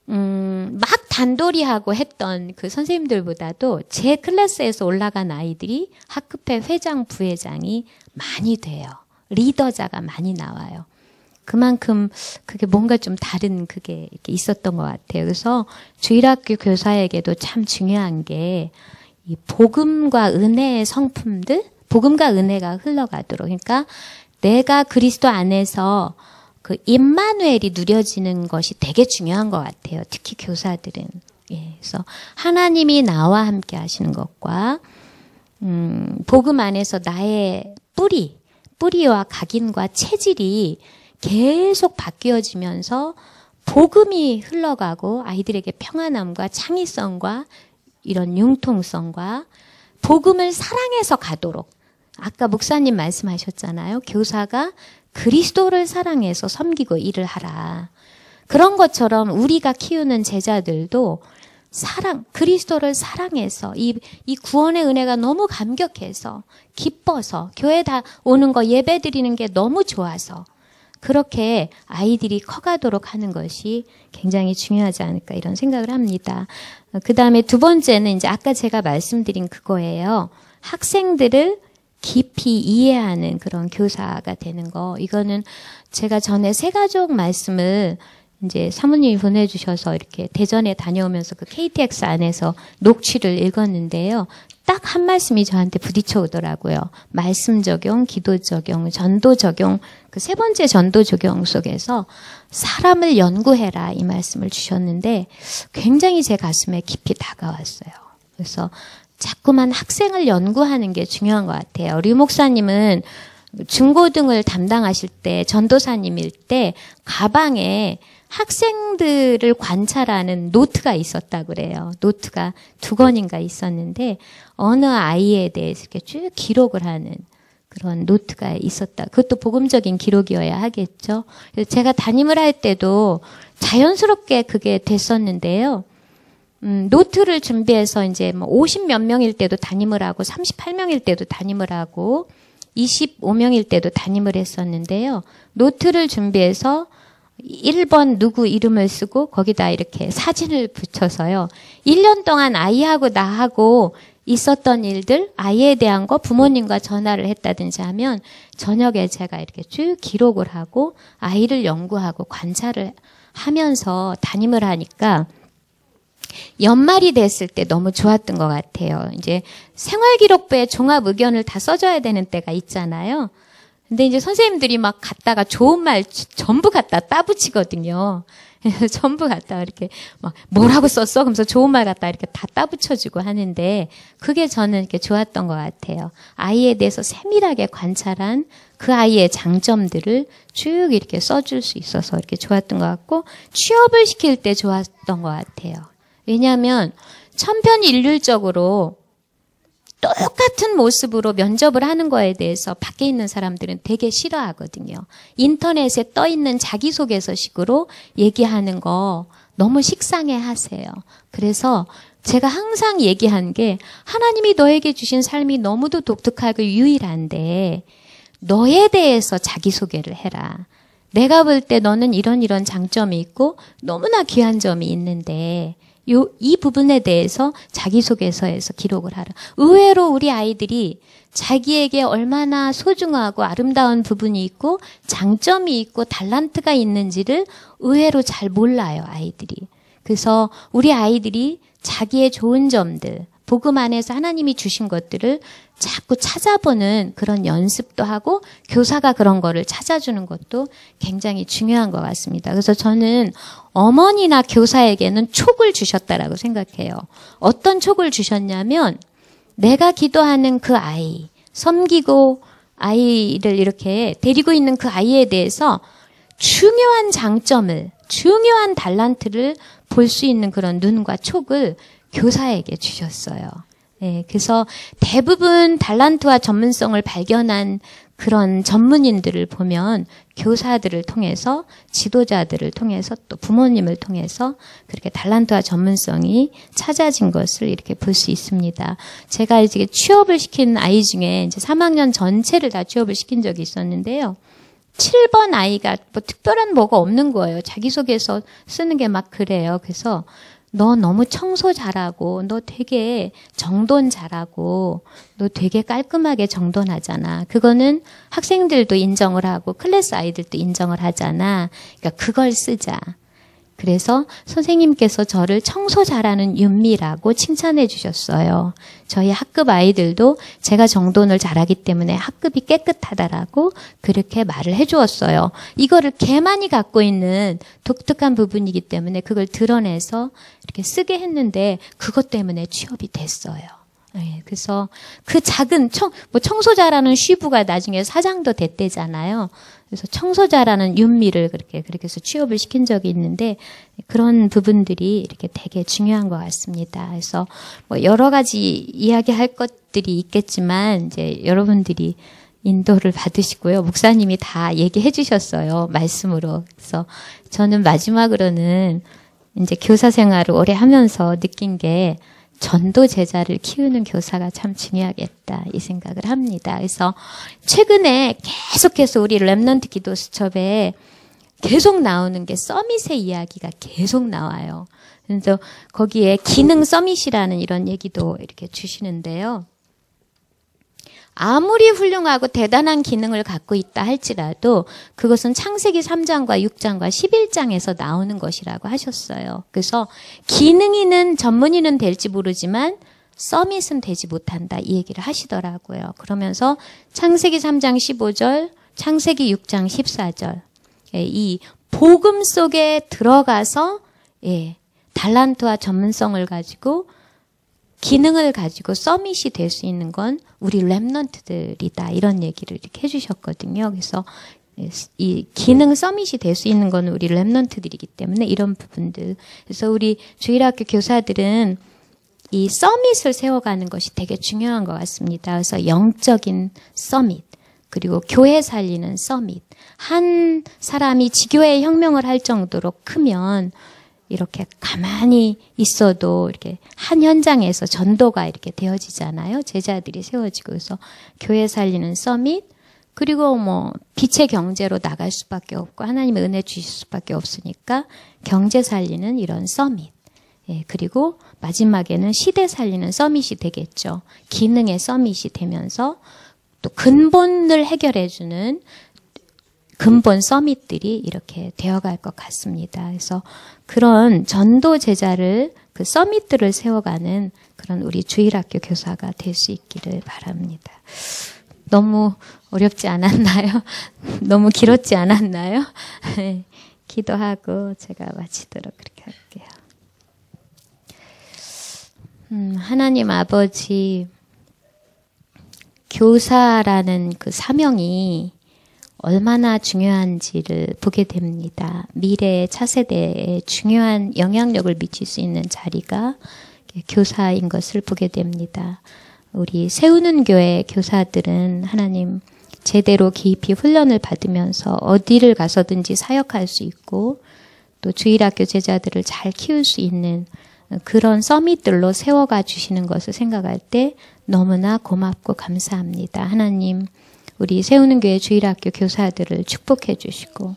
막 단돌이하고 했던 그 선생님들보다도 제 클래스에서 올라간 아이들이 학급회 회장, 부회장이 많이 돼요. 리더자가 많이 나와요. 그만큼 그게 뭔가 좀 다른 그게 이렇게 있었던 것 같아요. 그래서 주일학교 교사에게도 참 중요한 게 이 복음과 은혜의 성품들, 복음과 은혜가 흘러가도록. 그러니까 내가 그리스도 안에서 그 임마누엘이 누려지는 것이 되게 중요한 것 같아요. 특히 교사들은. 예, 그래서 하나님이 나와 함께 하시는 것과 복음 안에서 나의 뿌리와 각인과 체질이 계속 바뀌어지면서 복음이 흘러가고 아이들에게 평안함과 창의성과 이런 융통성과 복음을 사랑해서 가도록 아까 목사님 말씀하셨잖아요. 교사가 그리스도를 사랑해서 섬기고 일을 하라. 그런 것처럼 우리가 키우는 제자들도 그리스도를 사랑해서 이 구원의 은혜가 너무 감격해서 기뻐서 교회 다 오는 거 예배 드리는 게 너무 좋아서 그렇게 아이들이 커가도록 하는 것이 굉장히 중요하지 않을까 이런 생각을 합니다. 그 다음에 두 번째는 이제 아까 제가 말씀드린 그거예요. 학생들을 깊이 이해하는 그런 교사가 되는 거. 이거는 제가 전에 새가족 말씀을 이제 사모님이 보내주셔서 이렇게 대전에 다녀오면서 그 KTX 안에서 녹취를 읽었는데요. 딱 한 말씀이 저한테 부딪혀 오더라고요. 말씀 적용, 기도 적용, 전도 적용, 그 세 번째 전도 적용 속에서 사람을 연구해라 이 말씀을 주셨는데 굉장히 제 가슴에 깊이 다가왔어요. 그래서 자꾸만 학생을 연구하는 게 중요한 것 같아요. 류 목사님은 중고등을 담당하실 때 전도사님일 때 가방에 학생들을 관찰하는 노트가 있었다고 그래요. 노트가 2권인가 있었는데 어느 아이에 대해서 이렇게 쭉 기록을 하는 그런 노트가 있었다. 그것도 복음적인 기록이어야 하겠죠. 그래서 제가 담임을 할 때도 자연스럽게 그게 됐었는데요. 노트를 준비해서 이제 뭐 50몇 명일 때도 담임을 하고 38명일 때도 담임을 하고 25명일 때도 담임을 했었는데요. 노트를 준비해서 1번 누구 이름을 쓰고 거기다 이렇게 사진을 붙여서요. 1년 동안 아이하고 나하고 있었던 일들, 아이에 대한 거 부모님과 전화를 했다든지 하면 저녁에 제가 이렇게 쭉 기록을 하고 아이를 연구하고 관찰을 하면서 담임을 하니까 연말이 됐을 때 너무 좋았던 것 같아요. 이제 생활기록부에 종합 의견을 다 써줘야 되는 때가 있잖아요. 근데 이제 선생님들이 막 갖다가 좋은 말 전부 갖다 따붙이거든요. 전부 갖다가 이렇게 막 뭐라고 썼어? 그러면서 좋은 말 갖다 이렇게 다 따붙여주고 하는데 그게 저는 이렇게 좋았던 것 같아요. 아이에 대해서 세밀하게 관찰한 그 아이의 장점들을 쭉 이렇게 써줄 수 있어서 이렇게 좋았던 것 같고 취업을 시킬 때 좋았던 것 같아요. 왜냐하면 천편일률적으로 똑같은 모습으로 면접을 하는 거에 대해서 밖에 있는 사람들은 되게 싫어하거든요. 인터넷에 떠 있는 자기소개서식으로 얘기하는 거 너무 식상해 하세요. 그래서 제가 항상 얘기한 게 하나님이 너에게 주신 삶이 너무도 독특하고 유일한데 너에 대해서 자기소개를 해라. 내가 볼 때 너는 이런 장점이 있고 너무나 귀한 점이 있는데 이 부분에 대해서 자기소개서에서 기록을 하라. 의외로 우리 아이들이 자기에게 얼마나 소중하고 아름다운 부분이 있고 장점이 있고 달란트가 있는지를 의외로 잘 몰라요, 아이들이. 그래서 우리 아이들이 자기의 좋은 점들, 복음 안에서 하나님이 주신 것들을 자꾸 찾아보는 그런 연습도 하고 교사가 그런 거를 찾아주는 것도 굉장히 중요한 것 같습니다. 그래서 저는 어머니나 교사에게는 촉을 주셨다라고 생각해요. 어떤 촉을 주셨냐면 내가 기도하는 그 아이, 섬기고 아이를 이렇게 데리고 있는 그 아이에 대해서 중요한 장점을, 중요한 달란트를 볼 수 있는 그런 눈과 촉을 교사에게 주셨어요. 네, 그래서 대부분 달란트와 전문성을 발견한 그런 전문인들을 보면 교사들을 통해서 지도자들을 통해서 또 부모님을 통해서 그렇게 달란트와 전문성이 찾아진 것을 이렇게 볼 수 있습니다. 제가 이제 취업을 시킨 아이 중에 이제 3학년 전체를 다 취업을 시킨 적이 있었는데요. 7번 아이가 뭐 특별한 뭐가 없는 거예요. 자기소개서 쓰는 게 막 그래요. 그래서 너 너무 청소 잘하고 너 되게 정돈 잘하고 너 되게 깔끔하게 정돈하잖아. 그거는 학생들도 인정을 하고 클래스 아이들도 인정을 하잖아. 그러니까 그걸 쓰자. 그래서 선생님께서 저를 청소 잘하는 윤미라고 칭찬해 주셨어요. 저희 학급 아이들도 제가 정돈을 잘하기 때문에 학급이 깨끗하다라고 그렇게 말을 해 주었어요. 이거를 걔만이 갖고 있는 독특한 부분이기 때문에 그걸 드러내서 이렇게 쓰게 했는데 그것 때문에 취업이 됐어요. 네, 그래서 그 작은 청소자라는 쉬부가 나중에 사장도 됐대잖아요. 그래서 청소자라는 윤미를 그렇게 해서 취업을 시킨 적이 있는데 그런 부분들이 이렇게 되게 중요한 것 같습니다. 그래서 뭐 여러 가지 이야기할 것들이 있겠지만 이제 여러분들이 인도를 받으시고요. 목사님이 다 얘기해 주셨어요. 말씀으로. 그래서 저는 마지막으로는 이제 교사 생활을 오래 하면서 느낀 게 전도 제자를 키우는 교사가 참 중요하겠다 이 생각을 합니다. 그래서 최근에 계속해서 우리 렘넌트 기도 수첩에 계속 나오는 게 서밋의 이야기가 계속 나와요. 그래서 거기에 기능 서밋이라는 이런 얘기도 이렇게 주시는데요. 아무리 훌륭하고 대단한 기능을 갖고 있다 할지라도 그것은 창세기 3장과 6장과 11장에서 나오는 것이라고 하셨어요. 그래서 기능인은 전문인은 될지 모르지만 서밋은 되지 못한다 이 얘기를 하시더라고요. 그러면서 창세기 3장 15절, 창세기 6장 14절 이 복음 속에 들어가서 달란트와 전문성을 가지고 기능을 가지고 서밋이 될 수 있는 건 우리 렘넌트들이다. 이런 얘기를 이렇게 해주셨거든요. 그래서 이 기능 서밋이 될 수 있는 건 우리 렘넌트들이기 때문에 이런 부분들. 그래서 우리 주일학교 교사들은 이 서밋을 세워가는 것이 되게 중요한 것 같습니다. 그래서 영적인 서밋, 그리고 교회 살리는 서밋. 한 사람이 지교회 혁명을 할 정도로 크면 이렇게 가만히 있어도 이렇게 한 현장에서 전도가 이렇게 되어지잖아요. 제자들이 세워지고. 그래서 교회 살리는 서밋, 그리고 뭐 빛의 경제로 나갈 수밖에 없고 하나님의 은혜 주실 수밖에 없으니까 경제 살리는 이런 서밋. 그리고 마지막에는 시대 살리는 서밋이 되겠죠. 기능의 서밋이 되면서 또 근본을 해결해주는 근본 서밋들이 이렇게 되어갈 것 같습니다. 그래서 그런 전도 제자를 그 서밋들을 세워가는 그런 우리 주일학교 교사가 될 수 있기를 바랍니다. 너무 어렵지 않았나요? 너무 길었지 않았나요? 기도하고 제가 마치도록 그렇게 할게요. 하나님 아버지, 교사라는 그 사명이 얼마나 중요한지를 보게 됩니다. 미래의 차세대에 중요한 영향력을 미칠 수 있는 자리가 교사인 것을 보게 됩니다. 우리 세우는 교회 교사들은 하나님 제대로 깊이 훈련을 받으면서 어디를 가서든지 사역할 수 있고 또 주일학교 제자들을 잘 키울 수 있는 그런 서밋들로 세워가 주시는 것을 생각할 때 너무나 고맙고 감사합니다. 하나님, 우리 세우는 교회 주일학교 교사들을 축복해 주시고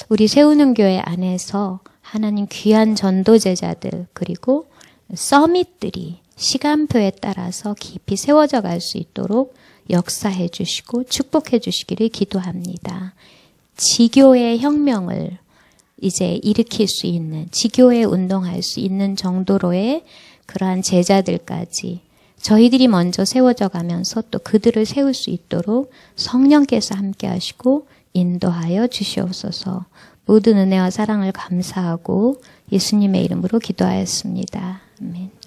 우리 세우는 교회 안에서 하나님 귀한 전도 제자들 그리고 서밋들이 시간표에 따라서 깊이 세워져 갈 수 있도록 역사해 주시고 축복해 주시기를 기도합니다. 지교의 혁명을 이제 일으킬 수 있는, 지교회 운동할 수 있는 정도로의 그러한 제자들까지 저희들이 먼저 세워져 가면서 또 그들을 세울 수 있도록 성령께서 함께 하시고 인도하여 주시옵소서. 모든 은혜와 사랑을 감사하고 예수님의 이름으로 기도하였습니다. 아멘.